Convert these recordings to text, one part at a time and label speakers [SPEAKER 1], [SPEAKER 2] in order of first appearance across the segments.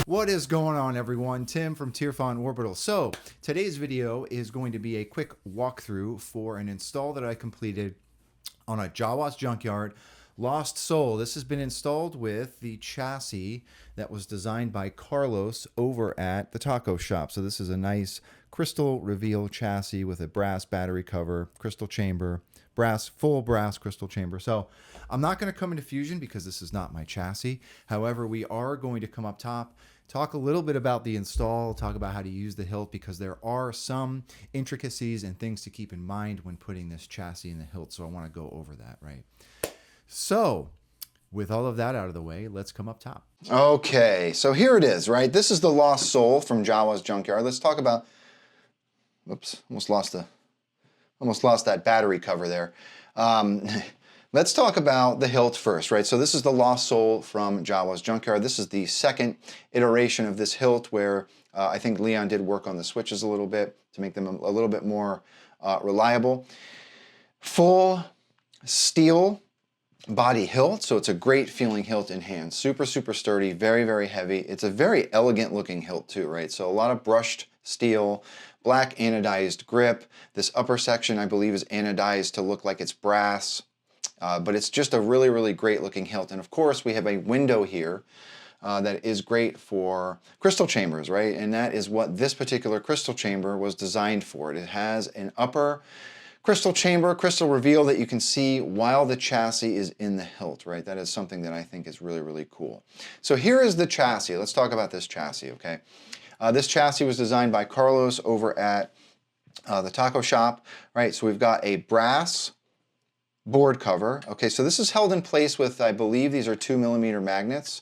[SPEAKER 1] What is going on, everyone? Tim from Tierfon Orbital. So today's video is going to be a quick walkthrough for an install that I completed on a Jawas Junkyard Lost Soul. This has been installed with the chassis that was designed by Carlos over at the taco shop. So this is a nice crystal reveal chassis with a brass battery cover, crystal chamber, full brass crystal chamber. So I'm not going to come into Fusion because this is not my chassis. However, we are going to come up top, talk a little bit about the install, talk about how to use the hilt, because there are some intricacies and things to keep in mind when putting this chassis in the hilt. So I want to go over that, right? So with all of that out of the way, let's come up top.
[SPEAKER 2] Okay, so here it is, right? This is the Lost Soul from Jawas Junkyard. Let's talk about, whoops, almost lost that battery cover there. Let's talk about the hilt first, right? So this is the Lost Soul from Jawas Junkyard. This is the second iteration of this hilt where I think Leon did work on the switches a little bit to make them a little bit more reliable. Full steel body hilt, so it's a great feeling hilt in hand. Super, super sturdy, very, very heavy. It's a very elegant looking hilt too, right? So a lot of brushed steel, black anodized grip. This upper section, I believe, is anodized to look like it's brass. But it's just a really, really great looking hilt. And of course, we have a window here that is great for crystal chambers, right? And that is what this particular crystal chamber was designed for. It has an upper crystal chamber, crystal reveal that you can see while the chassis is in the hilt, right? That is something that I think is really, really cool. So here is the chassis. Let's talk about this chassis, okay? This chassis was designed by Carlos over at the taco shop, right? So we've got a brass board cover. Okay, so this is held in place with, I believe these are 2mm magnets.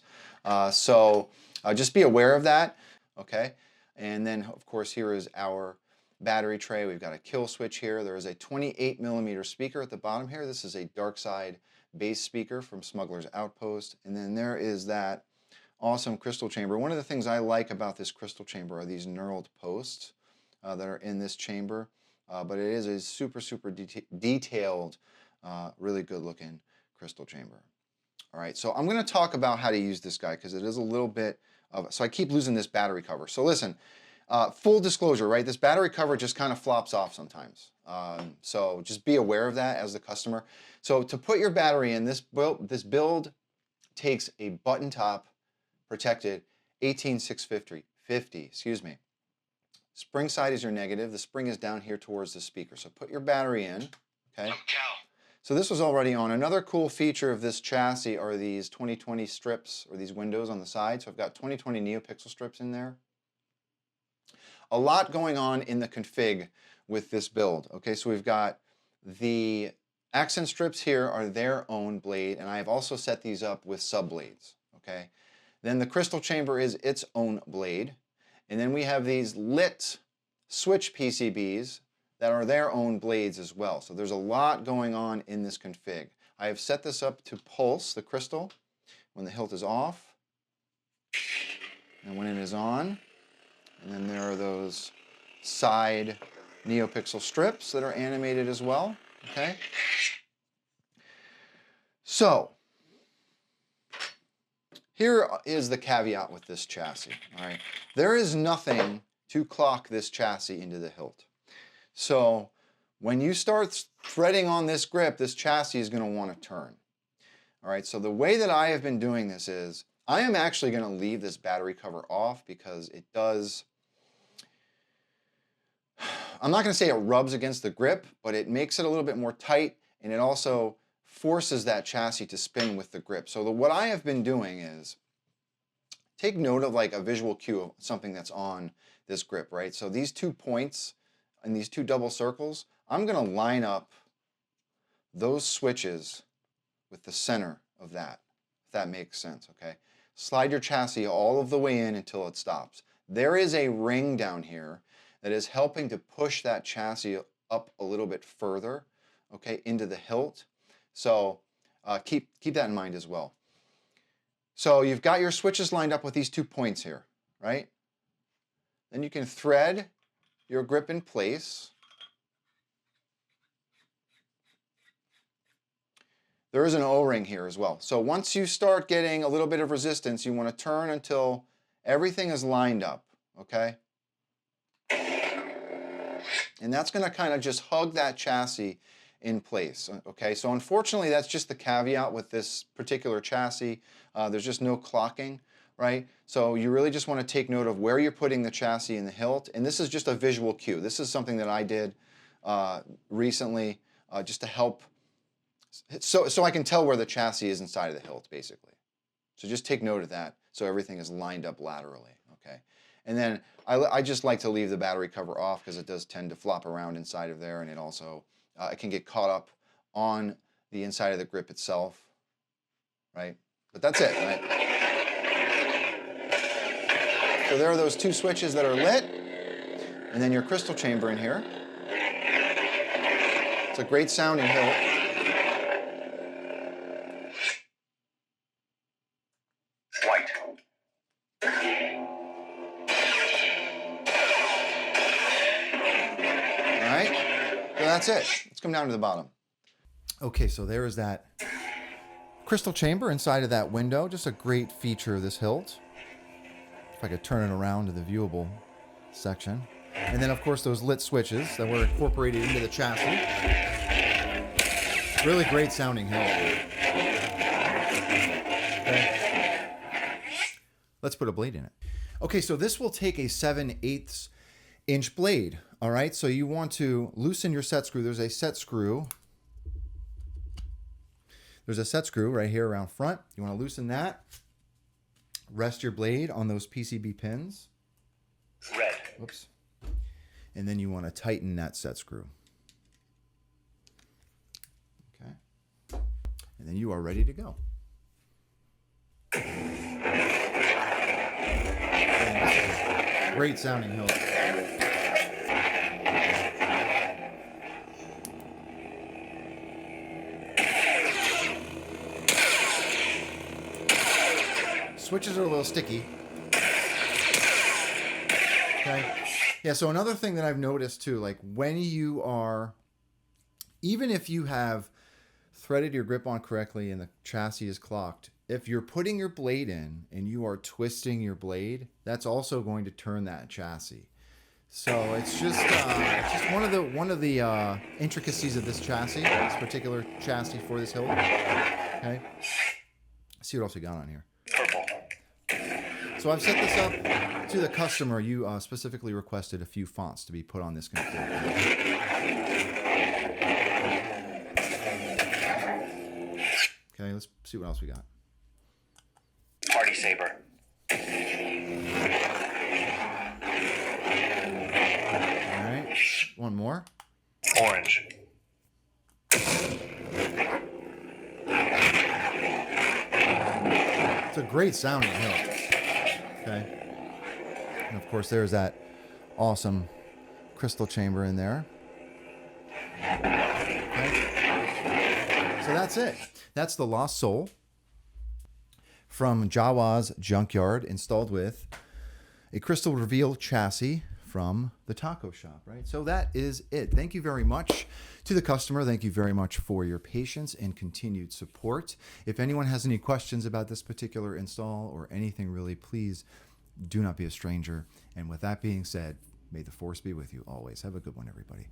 [SPEAKER 2] So just be aware of that, okay? And then, of course, here is our battery tray. We've got a kill switch here. There is a 28mm speaker at the bottom here. This is a dark side bass speaker from Smugglers Outpost. And then there is that awesome crystal chamber. One of the things I like about this crystal chamber are these knurled posts that are in this chamber. But it is a super, super detailed, really good looking crystal chamber. All right, so I'm going to talk about how to use this guy because it is a little bit of, so I keep losing this battery cover. So listen, full disclosure, right? This battery cover just kind of flops off sometimes. So just be aware of that as the customer. So to put your battery in, this build takes a button top protected 18650, excuse me. Spring side is your negative. The spring is down here towards the speaker. So put your battery in, okay? So this was already on. Another cool feature of this chassis are these 2020 strips, or these windows on the side. So I've got 2020 NeoPixel strips in there. A lot going on in the config with this build. Okay, so we've got the accent strips here are their own blade, and I have also set these up with sub blades. Okay, then the crystal chamber is its own blade, and then we have these lit switch PCBs that are their own blades as well. So there's a lot going on in this config. I have set this up to pulse the crystal when the hilt is off and when it is on. And then there are those side NeoPixel strips that are animated as well, okay? So here is the caveat with this chassis, all right? There is nothing to clock this chassis into the hilt. So when you start threading on this grip, this chassis is going to want to turn. All right, so the way that I have been doing this is I am actually going to leave this battery cover off because it does, I'm not going to say it rubs against the grip, but it makes it a little bit more tight, and it also forces that chassis to spin with the grip. So what I have been doing is take note of like a visual cue of something that's on this grip, right? So these 2 points and these 2 double circles, I'm going to line up those switches with the center of that, if that makes sense, okay? Slide your chassis all of the way in until it stops. There is a ring down here that is helping to push that chassis up a little bit further, okay, into the hilt. So keep that in mind as well. So you've got your switches lined up with these 2 points here, right? Then you can thread your grip in place. There is an O-ring here as well. So once you start getting a little bit of resistance, you want to turn until Everything is lined up, okay? And that's going to kind of just hug that chassis in place, okay? So unfortunately, that's just the caveat with this particular chassis. There's just no clocking, right? So you really just want to take note of where you're putting the chassis in the hilt. And this is just a visual cue. This is something that I did recently just to help, so I can tell where the chassis is inside of the hilt, basically. So just take note of that so everything is lined up laterally, okay? And then I just like to leave the battery cover off because it does tend to flop around inside of there, and it also it can get caught up on the inside of the grip itself, right? But that's it, right? So there are those two switches that are lit, and then your crystal chamber in here. It's a great sounding hilt.
[SPEAKER 3] White.
[SPEAKER 2] All right, so that's it. Let's come down to the bottom.
[SPEAKER 1] Okay, so there is that crystal chamber inside of that window. Just a great feature of this hilt. If I could turn it around to the viewable section. And then, of course, those lit switches that were incorporated into the chassis. Really great sounding hilt. Okay. Let's put a blade in it. Okay, so this will take a 7/8 inch blade. All right, so you want to loosen your set screw. There's a set screw. There's a set screw right here around front. You want to loosen that. Rest your blade on those PCB pins.
[SPEAKER 3] Red.
[SPEAKER 1] Whoops. And then you want to tighten that set screw. Okay. And then you are ready to go. Great sounding hilt. Switches are a little sticky. Okay. Yeah, so another thing that I've noticed too, like when you are, even if you have threaded your grip on correctly and the chassis is clocked, if you're putting your blade in and you are twisting your blade, that's also going to turn that chassis. So it's just one of the intricacies of this chassis, this particular chassis for this hilt. Okay. Let's see what else we got on here.
[SPEAKER 3] Purple.
[SPEAKER 1] So I've set this up to the customer. You specifically requested a few fonts to be put on this computer. Okay, let's see what else we got.
[SPEAKER 3] Party Saber.
[SPEAKER 1] All right, one more.
[SPEAKER 3] Orange.
[SPEAKER 1] It's a great sounding hilt. Okay. And of course, there's that awesome crystal chamber in there. Okay. So that's it. That's the Lost Soul from Jawas Junkyard, installed with a crystal reveal chassis from the taco shop, right? So that is it. Thank you very much to the customer. Thank you very much for your patience and continued support. If anyone has any questions about this particular install or anything really, please do not be a stranger. And with that being said, may the force be with you always. Have a good one, everybody.